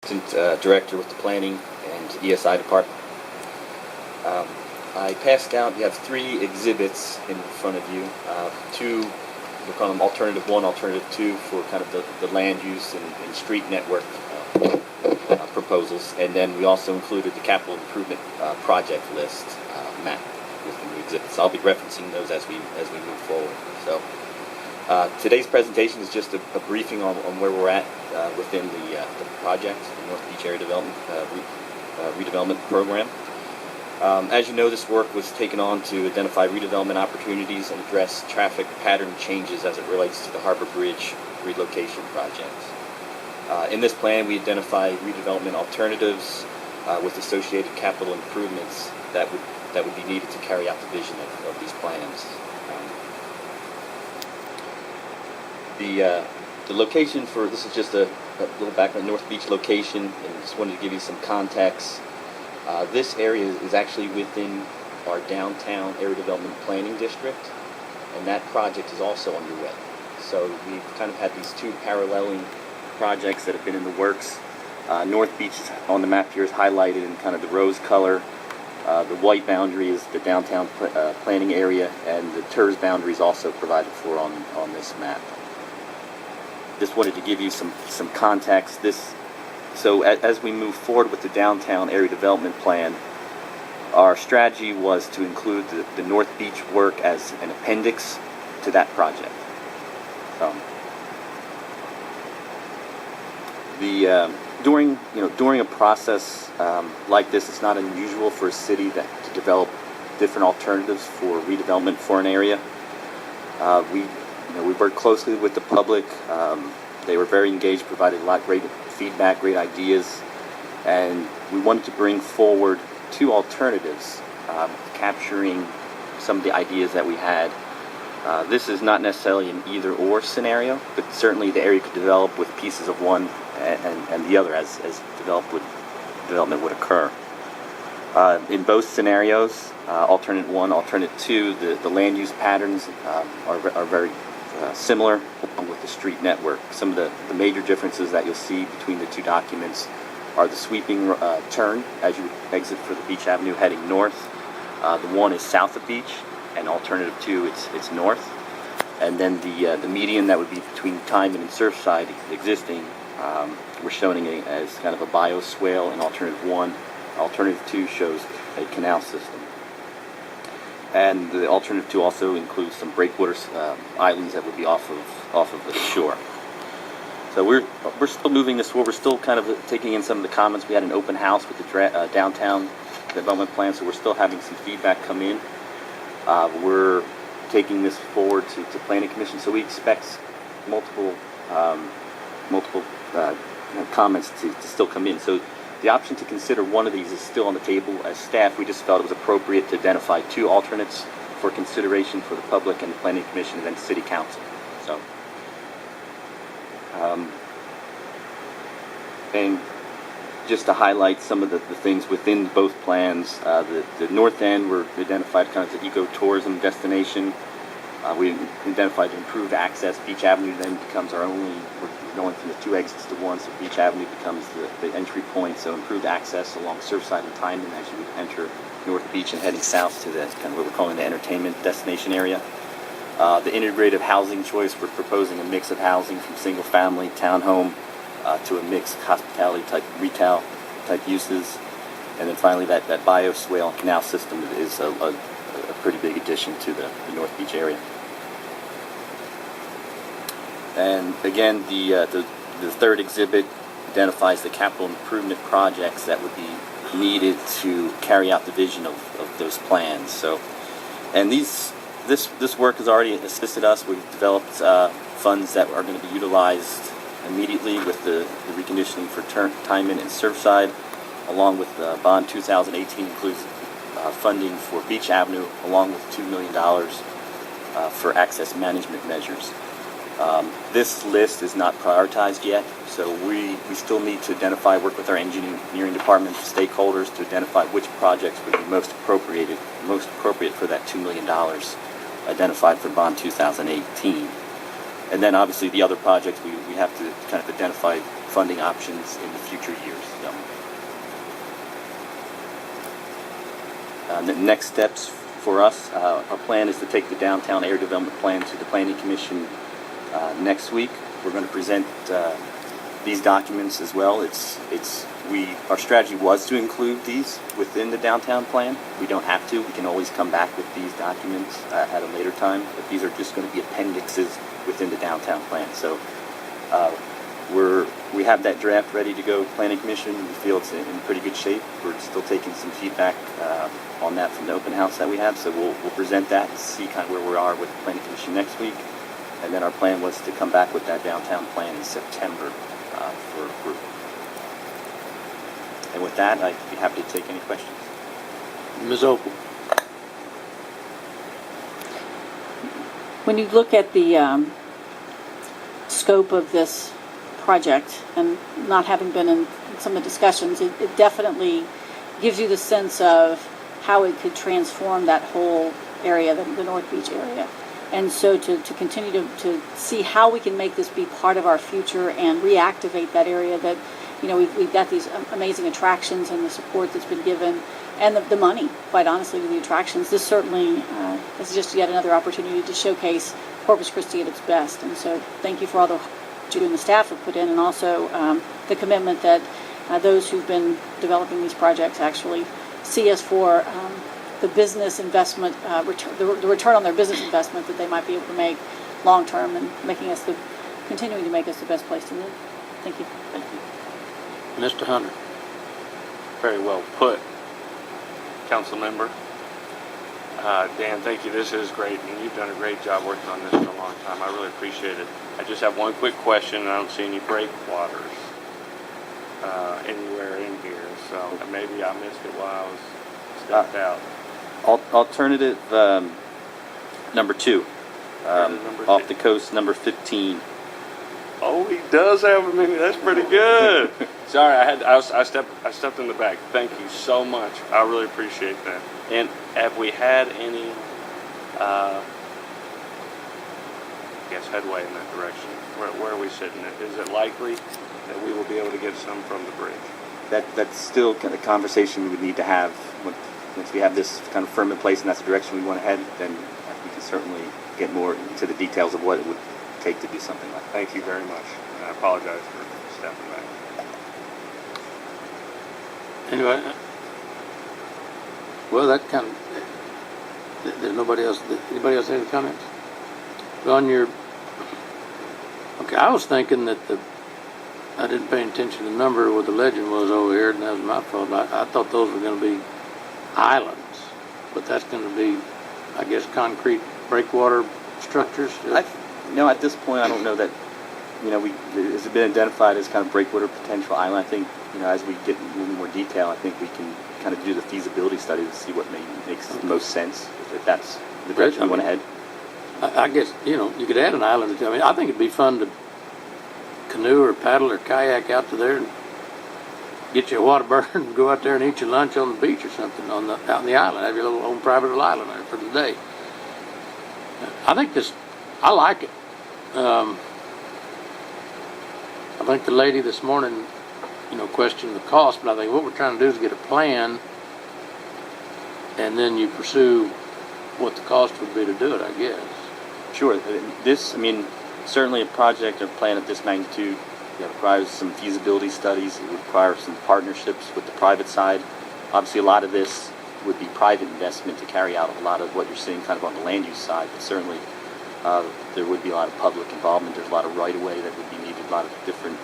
Director with the Planning and ESI Department. I passed out, you have 3 exhibits in front of you. 2, we'll call them Alternative 1, Alternative 2 for kind of the land use and street network proposals. And then we also included the capital improvement project list map within the exhibits. So I'll be referencing those as we move forward. So today's presentation is just a briefing on where we're at within the project, the North Beach Area Development Redevelopment Program. As you know, this work was taken on to identify redevelopment opportunities and address traffic pattern changes as it relates to the Harbor Bridge relocation project. In this plan, we identify redevelopment alternatives with associated capital improvements that would be needed to carry out the vision of these plans. The location for this is just a little background. North Beach location, and just wanted to give you some context. This area is actually within our downtown area development planning district, and that project is also underway. So we've kind of had these 2 paralleling projects that have been in the works. North Beach on the map here is highlighted in kind of the rose color. The white boundary is the downtown planning area, and the TERS boundary is also provided for on this map. Just wanted to give you some context. So as we move forward with the downtown area development plan, our strategy was to include the North Beach work as an appendix to that project. During a process like this, it's not unusual for a city to develop different alternatives for redevelopment for an area. We worked closely with the public. They were very engaged, provided a lot of great feedback, great ideas, and we wanted to bring forward 2 alternatives, capturing some of the ideas that we had. This is not necessarily an either-or scenario, but certainly the area could develop with pieces of one and the other as development would occur. In both scenarios, alternate 1, alternate 2, the land use patterns are very similar along with the street network. Some of the major differences that you'll see between the 2 documents are the sweeping turn as you exit for the Beach Avenue heading north. The 1 is south of Beach, and alternative 2 it's north. And then the median that would be between Timon and Surfside existing, we're showing as kind of a bioswale in alternative 1. Alternative 2 shows a canal system. And the alternative 2 also includes some breakwater islands that would be off of the shore. So we're still moving this forward. We're still kind of taking in some of the comments. We had an open house with the downtown development plan, so we're still having some feedback come in. We're taking this forward to Planning Commission, so we expect multiple comments to still come in. So the option to consider one of these is still on the table. As staff, we just felt it was appropriate to identify 2 alternates for consideration for the public and the Planning Commission and then City Council. So, and just to highlight some of the things within both plans, the north end, we're identified kind of the ecotourism destination. We identified improved access. Beach Avenue then becomes our only, we're going from the 2 exits to 1, so Beach Avenue becomes the entry point, so improved access along Surfside and Timon as you would enter North Beach and heading south to the kind of what we're calling the entertainment destination area. The integrative housing choice, we're proposing a mix of housing from single family, townhome, to a mixed hospitality type, retail type uses. And then finally that bioswale canal system is a pretty big addition to the North Beach area. And again, the 3rd exhibit identifies the capital improvement projects that would be needed to carry out the vision of those plans. So, and this work has already assisted us. We've developed funds that are going to be utilized immediately with the reconditioning for Timon and Surfside, along with Bond 2018 includes funding for Beach Avenue, along with $2 million for access management measures. This list is not prioritized yet, so we still need to work with our engineering department stakeholders to identify which projects would be most appropriate for that $2 million identified for Bond 2018. And then obviously the other projects we have to kind of identify funding options in the future years. The next steps for us, our plan is to take the downtown area development plan to the Planning Commission next week. We're going to present these documents as well. Our strategy was to include these within the downtown plan. We don't have to. We can always come back with these documents at a later time, but these are just going to be appendixes within the downtown plan. So we have that draft ready to go. Planning Commission, we feel it's in pretty good shape. We're still taking some feedback on that from the open house that we have, so we'll present that and see kind of where we are with the Planning Commission next week. And then our plan was to come back with that downtown plan in September for approval. And with that, I'd be happy to take any questions. Ms. Opal. When you look at the scope of this project, and not having been in some of the discussions, it definitely gives you the sense of how it could transform that whole area, the North Beach area. And so to continue to see how we can make this be part of our future and reactivate that area that, we've got these amazing attractions and the support that's been given and the money, quite honestly, with the attractions. This certainly is just yet another opportunity to showcase Corpus Christi at its best. And so thank you for all the you and the staff have put in, and also the commitment that those who've been developing these projects actually see us for the business investment, the return on their business investment that they might be able to make long term, and continuing to make us the best place to live. Thank you. Thank you. Mr. Hunter. Very well put, Council Member. Dan, thank you. This is great, and you've done a great job working on this for a long time. I really appreciate it. I just have one quick question, and I don't see any breakwaters anywhere in here, so maybe I missed it while I was stepped out. Alternative number 2, off the coast, number 15. Oh, he does have a minute. That's pretty good. Sorry, I stepped in the back. Thank you so much. I really appreciate that. And have we had any, headway in that direction? Where are we sitting? Is it likely that we will be able to get some from the bridge? That's still kind of a conversation we would need to have. Once we have this kind of firm in place and that's the direction we want to head, then we can certainly get more into the details of what it would take to do something like that. Thank you very much. I apologize for stepping back. Anyway, well, that kind of, there's nobody else, anybody else have any comments? Okay, I was thinking that I didn't pay attention to the number what the legend was over here, and that was my fault. I thought those were going to be islands, but that's going to be, I guess, concrete breakwater structures. At this point, I don't know that, it's been identified as kind of breakwater potential island. I think, as we get a little more detail, I think we can kind of do the feasibility study to see what makes the most sense, if that's the direction we want to head. I guess, you could add an island. I think it'd be fun to canoe or paddle or kayak out to there and get you a Whataburger and go out there and eat your lunch on the beach or something out on the island. Have your little own private little island there for the day. I like it. I think the lady this morning, questioned the cost, but I think what we're trying to do is get a plan, and then you pursue what the cost would be to do it, I guess. Sure. Certainly a project or plan of this magnitude requires some feasibility studies. It requires some partnerships with the private side. Obviously, a lot of this would be private investment to carry out a lot of what you're seeing kind of on the land use side, but certainly there would be a lot of public involvement. There's a lot of right-of-way that would be needed, a lot of different,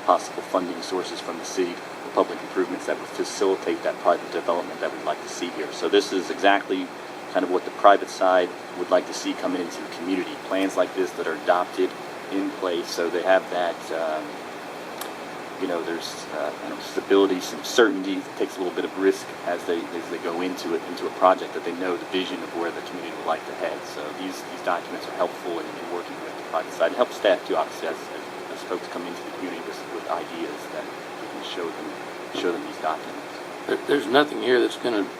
possible funding sources from the city, for public improvements that would facilitate that private development that we'd like to see here. So this is exactly kind of what the private side would like to see coming into the community. Plans like this that are adopted in place, so they have that, there's stability, some certainty. It takes a little bit of risk as they go into a project, that they know the vision of where the community would like to head. So these documents are helpful in working with the private side. It helps staff too, obviously, as folks come into the community with ideas that we can show them these documents. There's nothing here that's going to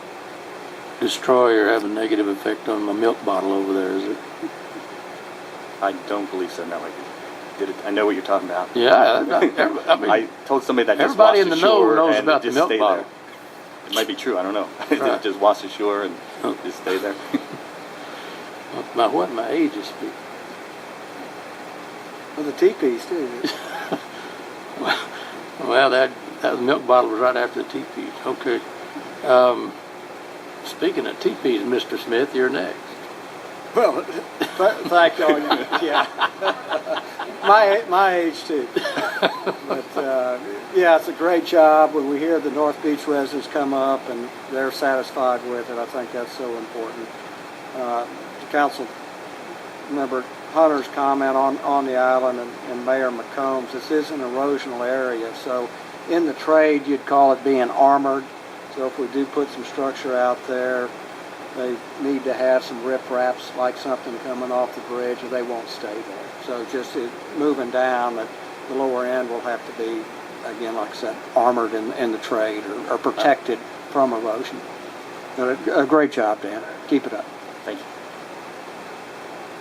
destroy or have a negative effect on my milk bottle over there, is it? I don't believe so, not like did it. I know what you're talking about. Yeah, I mean, I told somebody that just everybody washed in the know ashore knows and about just the milk stay bottle. there. It might be true. I don't know. Right. Just wash ashore and just stay there. my age is speaking. Well, the teepees too. Well, that milk bottle was right after the teepees. Okay. Speaking of teepees, Mr. Smith, you're next. Well, thank y'all. Yeah, my age too. But yeah, it's a great job. When we hear the North Beach residents come up and they're satisfied with it, I think that's so important. Council member Hunter's comment on the island and Mayor McCombs. This is an erosional area, so in the trade you'd call it being armored. So if we do put some structure out there, they need to have some ripraps, like something coming off the bridge, or they won't stay there. So just moving down, at the lower end will have to be, again, like I said, armored in the trade or protected from erosion. But a great job, Dan. Keep it up. Thank you.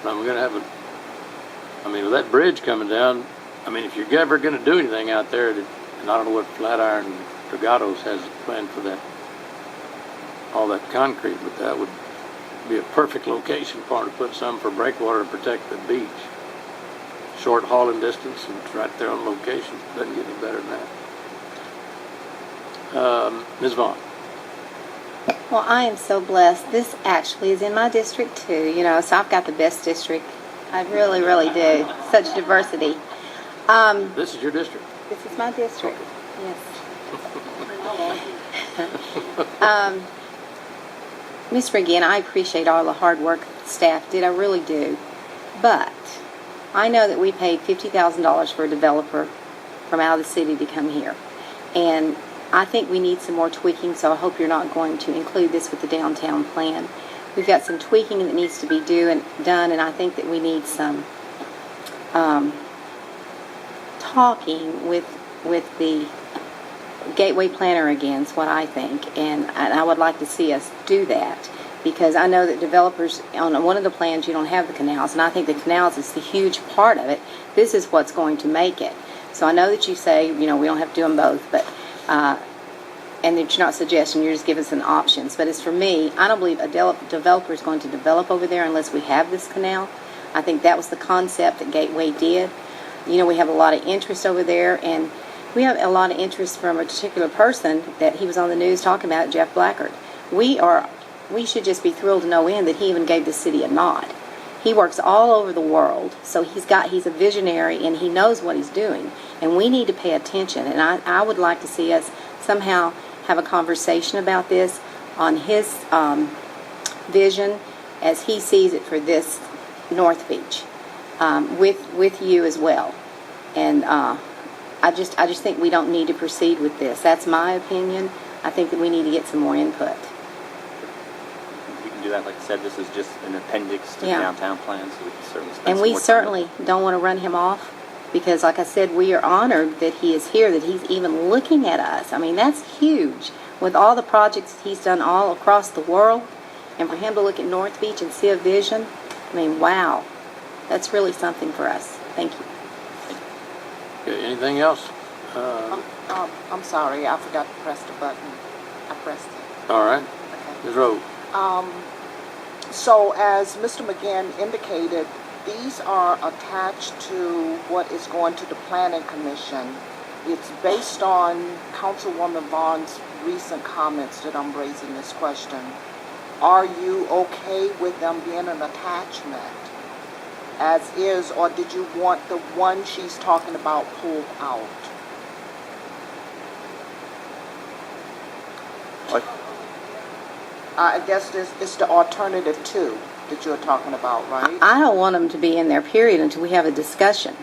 Now, we're going to have with that bridge coming down, if you're ever going to do anything out there, and I don't know what Flatiron Dragados has planned for that, all that concrete, but that would be a perfect location for them to put some for breakwater to protect the beach. Short hauling distance, and it's right there on location. Doesn't get any better than that. Ms. Vaughn. Well, I am so blessed. This actually is in my district too, so I've got the best district. I really, really do. Such diversity. This is your district. This is my district. Yes. Ms. McGinn, I appreciate all the hard work the staff did. I really do. But I know that we paid $50,000 for a developer from out of the city to come here. And I think we need some more tweaking, so I hope you're not going to include this with the downtown plan. We've got some tweaking that needs to be done, and I think that we need some talking with the gateway planner again, is what I think, and I would like to see us do that, because I know that developers, on one of the plans you don't have the canals, and I think the canals is the huge part of it. This is what's going to make it. So I know that you say, we don't have to do them both, but and that you're not suggesting, you're just giving us an options. But as for me, I don't believe a developer is going to develop over there unless we have this canal. I think that was the concept that Gateway did. We have a lot of interest over there, and we have a lot of interest from a particular person that he was on the news talking about, Jeff Blackard. We should just be thrilled to no end that he even gave the city a nod. He works all over the world, so he's a visionary and he knows what he's doing, and we need to pay attention. And I would like to see us somehow have a conversation about this on his vision as he sees it for this North Beach, with you as well. And I just think we don't need to proceed with this. That's my opinion. I think that we need to get some more input. We can do that. Like I said, this is just an appendix to the Yeah. downtown plan, so we can certainly spend And some we more time certainly with it. don't want to run him off, because like I said, we are honored that he is here, that he's even looking at us. That's huge. With all the projects he's done all across the world, and for him to look at North Beach and see a vision, wow. That's really something for us. Thank you. Okay, anything else? I'm sorry, I forgot to press the button. I pressed it. All right. Okay. Ms. Rowe. So as Mr. McGinn indicated, these are attached to what is going to the Planning Commission. It's based on Councilwoman Vaughn's recent comments that I'm raising this question. Are you okay with them being an attachment as is, or did you want the one she's talking about pulled out? What? I guess it's the alternative two that you're talking about, right? I don't want them to be in there, period, until we have a discussion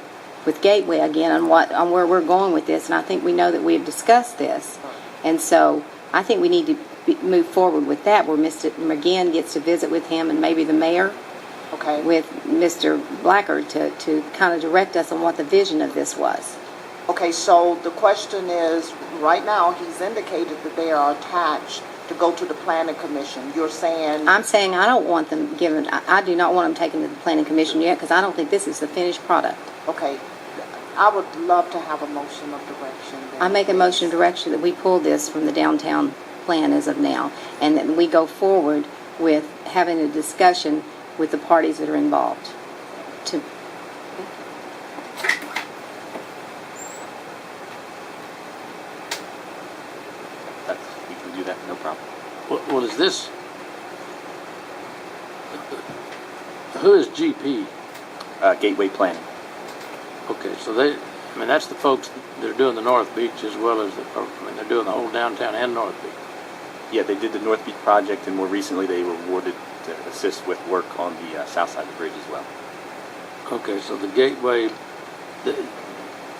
with Gateway again on where we're going with this. And I think we know that we have discussed this. And so I think we need to move forward with that, where Mr. McGinn gets to visit with him and maybe the mayor, Okay. with Mr. Blackard to kind of direct us on what the vision of this was. Okay, so the question is, right now he's indicated that they are attached to go to the Planning Commission. You're saying... I'm saying I don't want them given, I do not want them taken to the Planning Commission yet, because I don't think this is the finished product. Okay, I would love to have a motion of direction there. I make a motion of direction that we pull this from the downtown plan as of now, and that we go forward with having a discussion with the parties that are involved. To, We can do that, no problem. Well, is this, who is GP? Gateway Planning. Okay, so they, I mean, that's the folks that are doing the North Beach as well as they're doing the whole downtown and North Beach. Yeah, they did the North Beach project, and more recently they were awarded to assist with work on the south side of the bridge as well. Okay, so the Gateway,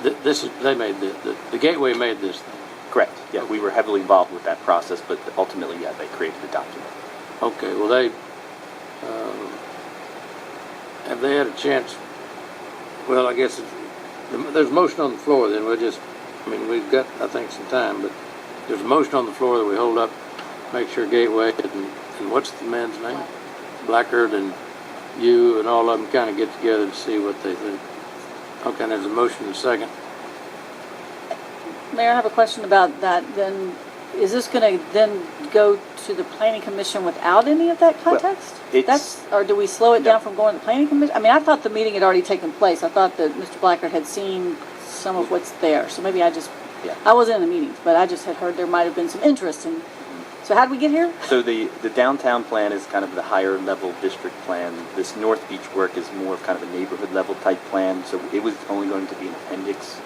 this is, they made the Gateway made this thing. Correct. Yeah, we were heavily involved with that process, but ultimately, yeah, they created the document. Okay, well, they, have they had a chance, well, I guess there's a motion on the floor, then we'll just, I mean, we've got, I think, some time, but there's a motion on the floor that we hold up, make sure Gateway, and what's the man's name? Blackard and you and all of them kind of get together to see what they think. Okay, there's a motion and a second. Mayor, I have a question about that. Then, is this going to then go to the planning commission without any of that context? Or do we slow it down from going to the planning commission? I mean, I thought the meeting had already taken place. I thought that Mr. Blackard had seen some of what's there. So maybe I wasn't in the meetings, but I just had heard there might have been some interest in. So how did we get here? So the downtown plan is kind of the higher level district plan. This North Beach work is more of kind of a neighborhood level type plan. So it was only going to be an appendix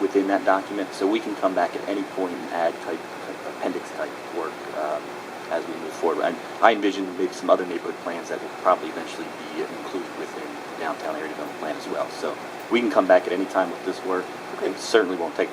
within that document. So we can come back at any point and add appendix type work as we move forward. And I envision maybe some other neighborhood plans that will probably eventually be included within the downtown area development plan as well. So we can come back at any time with this work. It certainly won't take